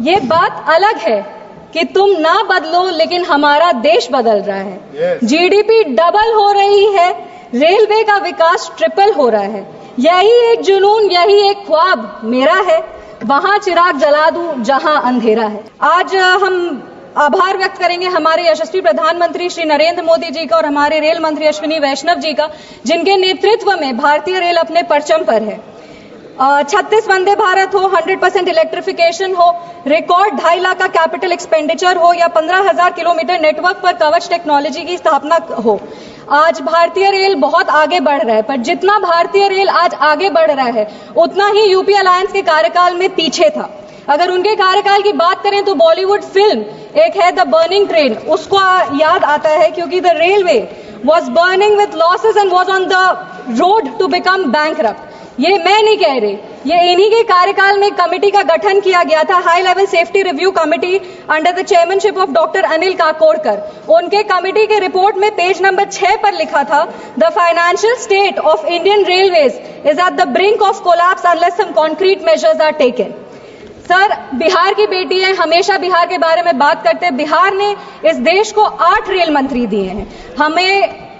ये बात अलग है कि तुम ना बदलो लेकिन हमारा देश बदल रहा है। जीडीपी डबल हो रही है, रेलवे का विकास ट्रिपल हो रहा है। यही एक जुनून, यही एक ख्वाब मेरा है, वहां चिराग जला दूं जहां अंधेरा है। आज हम आभार व्यक्त करेंगे हमारे यशस्वी प्रधानमंत्री श्री नरेंद्र मोदी जी का और हमारे रेल मंत्री अश्विनी वैष्णव जी का, जिनके नेतृत्व में भारतीय रेल अपने परचम पर है। 36 वंदे भारत हो, 100% इलेक्ट्रिफिकेशन हो, रिकॉर्ड 2.5 लाख का कैपिटल एक्सपेंडिचर हो या 15,000 किलोमीटर नेटवर्क पर कवच टेक्नोलॉजी की स्थापना हो, आज भारतीय रेल बहुत आगे बढ़ रहा है। पर जितना भारतीय रेल आज आगे बढ़ रहा है उतना ही यूपी अलायंस के कार्यकाल में पीछे था। अगर उनके कार्यकाल की बात करें तो बॉलीवुड फिल्म एक है द बर्निंग ट्रेन, उसको याद आता है क्योंकि the railway was burning with losses and was on the road to become bankrupt. ये मैं नहीं कह रही, ये इन्हीं के कार्यकाल में कमेटी का गठन किया गया था, high level safety review committee under the chairmanship of doctor Anil Kakodkar. उनके कमेटी के रिपोर्ट में पेज नंबर 6 पर लिखा था, the financial state of Indian railways is at the brink of collapse unless some concrete measures are taken. Sir, Bihar की बेटी है, हमेशा बिहार के बारे में बात करते हैं। बिहार ने इस देश को 8 रेल मंत्री दिए हैं।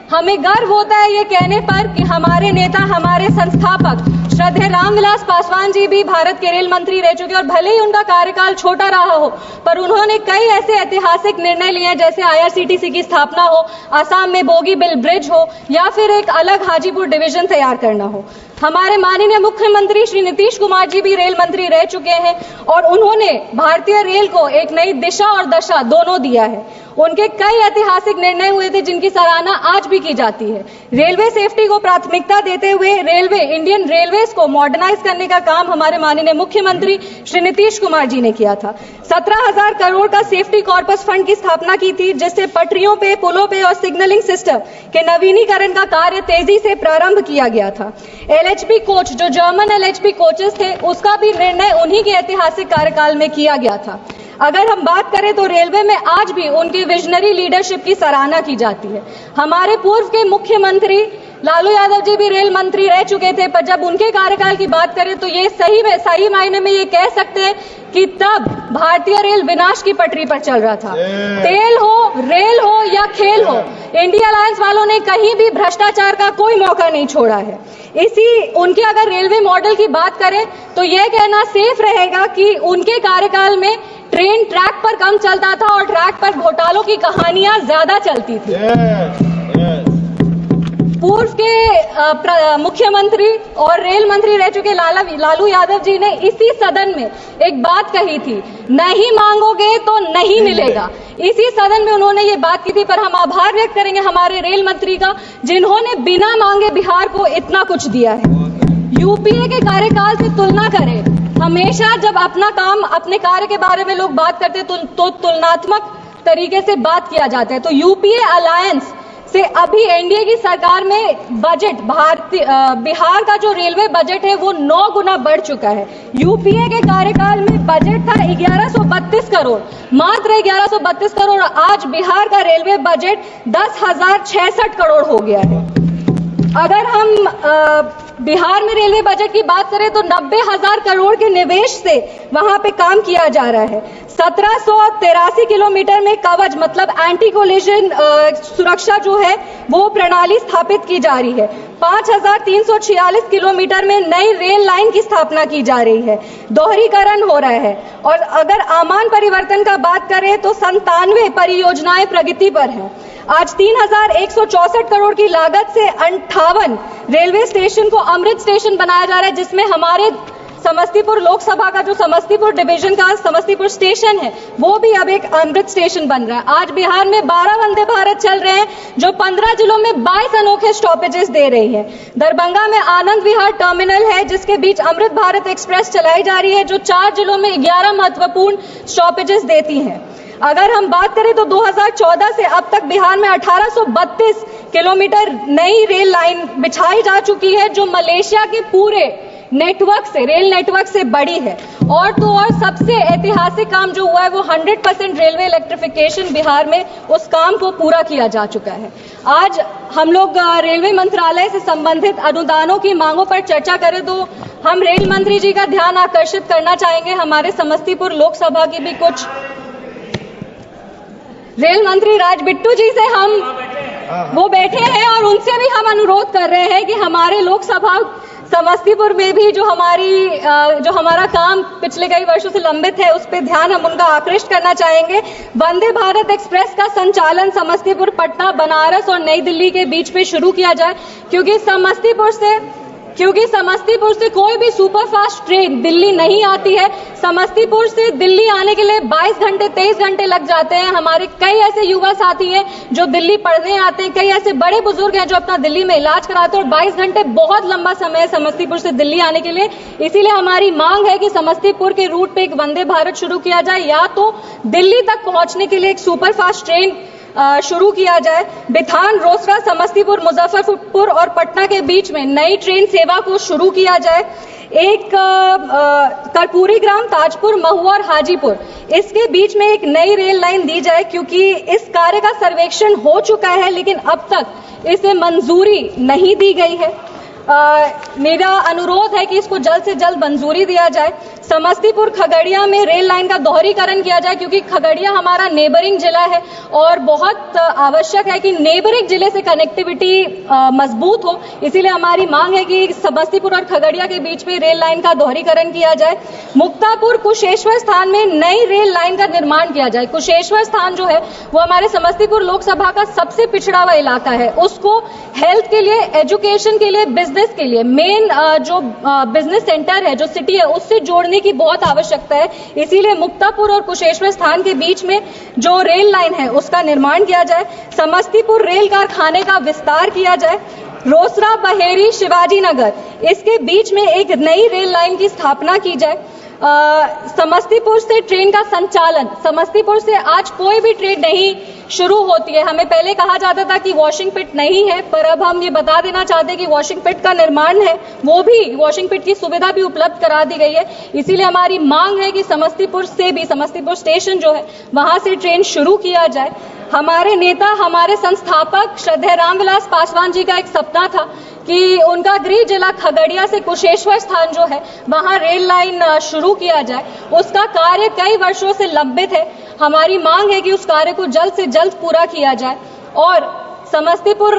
हमें गर्व होता है ये कहने पर कि हमारे नेता, हमारे संस्थापक श्रद्धेय रामविलास पासवान जी भी भारत के रेल मंत्री रह चुके हैं और भले ही उनका कार्यकाल छोटा रहा हो, पर उन्होंने कई ऐसे ऐतिहासिक निर्णय लिए हैं, जैसे आईआरसीटीसी की स्थापना हो, असम में बोगीबिल ब्रिज हो या फिर एक अलग हाजीपुर डिवीजन तैयार करना हो। हमारे माननीय मुख्यमंत्री श्री नीतीश कुमार जी भी रेल मंत्री रह चुके हैं और उन्होंने भारतीय रेल को एक नई दिशा और दशा दोनों दिया है। उनके कई ऐतिहासिक निर्णय हुए थे जिनकी सराहना आज भी की जाती है। रेलवे सेफ्टी को प्राथमिकता देते हुए इंडियन रेलवेज को मॉडर्नाइज करने का काम हमारे माननीय मुख्यमंत्री श्री नीतीश कुमार जी ने किया था। 17,000 करोड़ का सेफ्टी कॉर्पस फंड की स्थापना की थी, जिससे पटरियों पे, पुलों पे और सिग्नलिंग सिस्टम के नवीनीकरण का कार्य तेजी से प्रारंभ किया गया था। एलएचबी कोच, जो जर्मन एलएचबी कोचेस थे, उसका भी निर्णय उन्हीं के ऐतिहासिक कार्यकाल में किया गया था। अगर हम बात करें तो रेलवे में आज भी उनकी विजनरी लीडरशिप की सराहना की जाती है। हमारे पूर्व के मुख्यमंत्री लालू यादव जी भी रेल मंत्री रह चुके थे, पर जब उनके कार्यकाल की बात करें तो ये सही मायने में ये कह सकते हैं कि तब भारतीय रेल विनाश की पटरी पर चल रहा था। तेल हो, रेल हो या खेल हो, इंडिया अलायंस वालों ने कहीं भी भ्रष्टाचार का कोई मौका नहीं छोड़ा है। उनके अगर रेलवे मॉडल की बात करें तो यह कहना सेफ रहेगा कि उनके कार्यकाल में ट्रेन ट्रैक पर कम चलता था और ट्रैक पर घोटालों की कहानियां ज्यादा चलती थी। पूर्व के मुख्यमंत्री और रेल मंत्री रह चुके लालू यादव जी ने इसी सदन में एक बात कही थी, नहीं मांगोगे तो नहीं मिलेगा। इसी सदन में उन्होंने ये बात की थी। पर हम आभार व्यक्त करेंगे हमारे रेल मंत्री का, जिन्होंने बिना मांगे बिहार को इतना कुछ दिया है। यूपीए के कार्यकाल से तुलना करें, हमेशा जब अपना काम, अपने कार्य के बारे में लोग बात करते हैं तो तुलनात्मक तरीके से बात किया जाता है। तो यूपीए अलायंस से अभी एनडीए की सरकार में बजट, बिहार का जो रेलवे बजट है वो 9 गुना बढ़ चुका है। यूपीए के कार्यकाल में बजट था 1132 करोड़, मात्र 1132 करोड़। आज बिहार का रेलवे बजट 10,066 करोड़ हो गया है। अगर हम बिहार में रेलवे बजट की बात करें तो 90,000 करोड़ के निवेश से वहां पे काम किया जा रहा है। 1783 किलोमीटर में कवच मतलब एंटी कोलिजन सुरक्षा जो है वो प्रणाली स्थापित की जा रही है। 5,346 किलोमीटर में नई रेल लाइन की स्थापना की जा रही है, दोहरीकरण हो रहा है। और अगर आमान परिवर्तन का बात करें तो 97 परियोजनाएं प्रगति पर हैं। आज 3,164 करोड़ की लागत से 58 रेलवे स्टेशन को अमृत स्टेशन बनाया जा रहा है, जिसमें हमारे समस्तीपुर लोकसभा का जो समस्तीपुर डिवीजन का समस्तीपुर स्टेशन है वो भी अब एक अमृत स्टेशन बन रहा है। आज बिहार में 12 वंदे भारत चल रहे हैं, जो 15 जिलों में 22 अनोखे स्टॉपेजेस दे रही है। दरभंगा में आनंद विहार टर्मिनल है, जिसके बीच अमृत भारत एक्सप्रेस चलाई जा रही है, जो 4 जिलों में 11 महत्वपूर्ण स्टॉपेजेस देती है। अगर हम बात करें तो 2014 से अब तक बिहार में 1832 किलोमीटर नई रेल लाइन बिछाई जा चुकी है, जो मलेशिया के पूरे नेटवर्क से, रेल नेटवर्क से बड़ी है। और तो और सबसे ऐतिहासिक काम जो हुआ है वो 100% रेलवे इलेक्ट्रिफिकेशन बिहार में, उस काम को पूरा किया जा चुका है। आज हम लोग रेलवे मंत्रालय से संबंधित अनुदानों की मांगों पर चर्चा करें तो हम रेल मंत्री जी का ध्यान आकर्षित करना चाहेंगे। हमारे समस्तीपुर लोकसभा की भी कुछ रेल मंत्री राज बिट्टू जी से हम वो बैठे हैं और उनसे भी हम अनुरोध कर रहे हैं कि हमारे लोकसभा समस्तीपुर में भी जो हमारा काम पिछले कई वर्षों से लंबित है उस पर ध्यान हम उनका आकृष्ट करना चाहेंगे। वंदे भारत एक्सप्रेस का संचालन समस्तीपुर, पटना, बनारस और नई दिल्ली के बीच में शुरू किया जाए, क्योंकि समस्तीपुर से कोई भी सुपरफास्ट ट्रेन दिल्ली नहीं आती है। समस्तीपुर से दिल्ली आने के लिए 22 घंटे 23 घंटे लग जाते हैं। हमारे कई ऐसे युवा साथी हैं जो दिल्ली पढ़ने आते हैं, कई ऐसे बड़े बुजुर्ग हैं जो अपना दिल्ली में इलाज कराते हैं, और 22 घंटे बहुत लंबा समय है समस्तीपुर से दिल्ली आने के लिए। इसीलिए हमारी मांग है कि समस्तीपुर के रूट पे एक वंदे भारत शुरू किया जाए, या तो दिल्ली तक पहुंचने के लिए एक सुपरफास्ट ट्रेन शुरू किया जाए। बिथान, रोसड़ा, समस्तीपुर, मुजफ्फरपुर और पटना के बीच में नई ट्रेन सेवा को शुरू किया जाए। एक कर्पूरी ग्राम, ताजपुर, महुआ और हाजीपुर, इसके बीच में एक नई रेल लाइन दी जाए, क्योंकि इस कार्य का सर्वेक्षण हो चुका है लेकिन अब तक इसे मंजूरी नहीं दी गई है। मेरा अनुरोध है कि इसको जल्द से जल्द मंजूरी दिया जाए। समस्तीपुर खगड़िया में रेल लाइन का दोहरीकरण किया जाए, क्योंकि खगड़िया हमारा नेबरिंग जिला है और बहुत आवश्यक है कि नेबरिंग जिले से कनेक्टिविटी मजबूत हो। इसीलिए हमारी मांग है कि समस्तीपुर और खगड़िया के बीच में रेल लाइन का दोहरीकरण किया जाए। मुक्तापुर, कुशेश्वर स्थान में नई रेल लाइन का निर्माण किया जाए। कुशेश्वर स्थान जो है वो हमारे समस्तीपुर लोकसभा का सबसे पिछड़ा हुआ इलाका है। उसको हेल्थ के लिए, एजुकेशन के लिए, बिजनेस के लिए, मेन जो बिजनेस सेंटर है, जो सिटी है, उससे जोड़ने की बहुत आवश्यकता है। इसीलिए मुक्तापुर और कुशेश्वर स्थान के बीच में जो रेल लाइन है उसका निर्माण किया जाए। समस्तीपुर रेल कारखाने का विस्तार किया जाए। रोसड़ा, बहेरी, शिवाजी नगर, इसके बीच में एक नई रेल लाइन की स्थापना की जाए। समस्तीपुर से ट्रेन का संचालन, समस्तीपुर से आज कोई भी ट्रेन नहीं शुरू होती है। हमें पहले कहा जाता था कि वॉशिंग पिट नहीं है, पर अब हम ये बता देना चाहते हैं कि वॉशिंग पिट का निर्माण है, वो भी वॉशिंग पिट की सुविधा भी उपलब्ध करा दी गई है। इसीलिए हमारी मांग है कि समस्तीपुर से भी, समस्तीपुर स्टेशन जो है वहां से ट्रेन शुरू किया जाए। हमारे नेता, हमारे संस्थापक श्रद्धेय रामविलास पासवान जी का एक सपना था कि उनका गृह जिला खगड़िया से कुशेश्वर स्थान जो है वहां रेल लाइन शुरू किया जाए। उसका कार्य कई वर्षों से लंबित है। हमारी मांग है कि उस कार्य को जल्द से जल्द पूरा किया जाए। और समस्तीपुर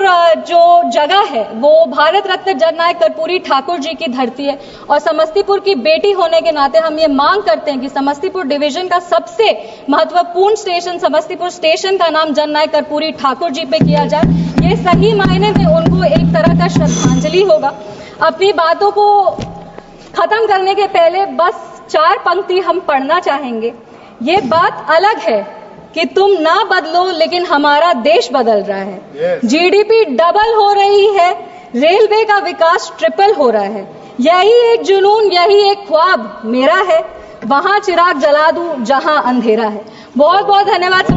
जो जगह है वो भारत रत्न जननायक कर्पूरी ठाकुर जी की धरती है, और समस्तीपुर की बेटी होने के नाते हम ये मांग करते हैं कि समस्तीपुर डिवीजन का सबसे महत्वपूर्ण स्टेशन, समस्तीपुर स्टेशन का नाम जननायक कर्पूरी ठाकुर जी पे किया जाए। ये सही मायने में उनको एक तरह का श्रद्धांजलि होगा। अपनी बातों को खत्म करने के पहले बस 4 पंक्ति हम पढ़ना चाहेंगे। ये बात अलग है कि तुम ना बदलो लेकिन हमारा देश बदल रहा है। जीडीपी डबल हो रही है, रेलवे का विकास ट्रिपल हो रहा है। यही एक जुनून, यही एक ख्वाब मेरा है, वहां चिराग जला दूं जहां अंधेरा है। बहुत बहुत धन्यवाद।